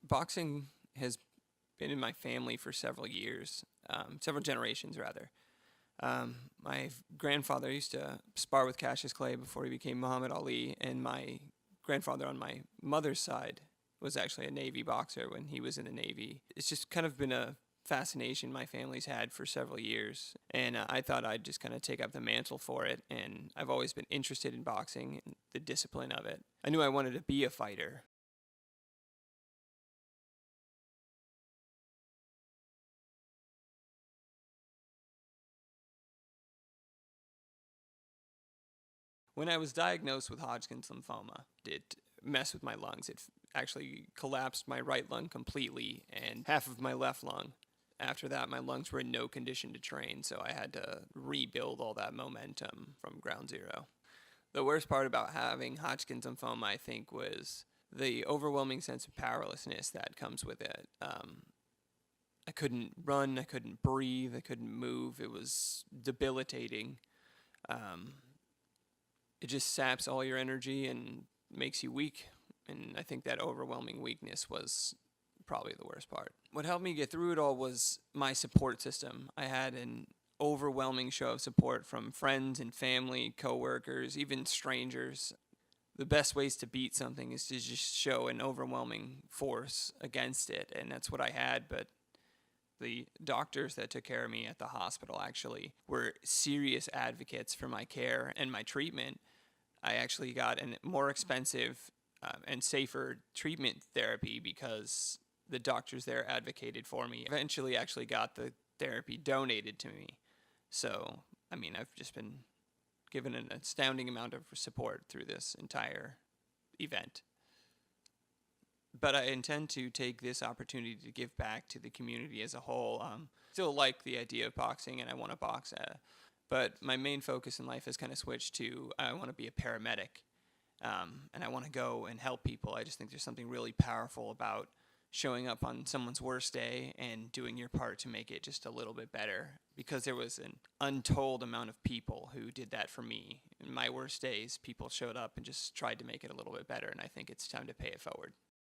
Boxing has been in my family for several years, several generations rather. My grandfather used to spar with Cassius Clay before he became Muhammad Ali, and my grandfather on my mother's side was actually a Navy boxer when he was in the Navy. It's just kind of been a fascination my family's had for several years, and I thought I'd just kind of take up the mantle for it, and I've always been interested in boxing and the discipline of it. I knew I wanted to be a fighter. When I was diagnosed with Hodgkin's lymphoma, it messed with my lungs. It actually collapsed my right lung completely and half of my left lung. After that, my lungs were in no condition to train, so I had to rebuild all that momentum from ground zero. The worst part about having Hodgkin's lymphoma, I think, was the overwhelming sense of powerlessness that comes with it. I couldn't run, I couldn't breathe, I couldn't move. It was debilitating. Um, it just saps all your energy and makes you weak. And I think that overwhelming weakness was probably the worst part. What helped me get through it all was my support system. I had an overwhelming show of support from friends and family, coworkers, even strangers. The best ways to beat something is to just show an overwhelming force against it, and that's what I had. But the doctors that took care of me at the hospital actually were serious advocates for my care and my treatment. I actually got a more expensive and safer treatment therapy because the doctors there advocated for me. Eventually, actually got the therapy donated to me. So, I mean, I've just been given an astounding amount of support through this entire event. But I intend to take this opportunity to give back to the community as a whole. Still like the idea of boxing, and I want to box. But my main focus in life has kind of switched to I want to be a paramedic, and I want to go and help people. I just think there's something really powerful about showing up on someone's worst day and doing your part to make it just a little bit better. Because there was an untold amount of people who did that for me. In my worst days, people showed up and just tried to make it a little bit better, and I think it's time to pay it forward.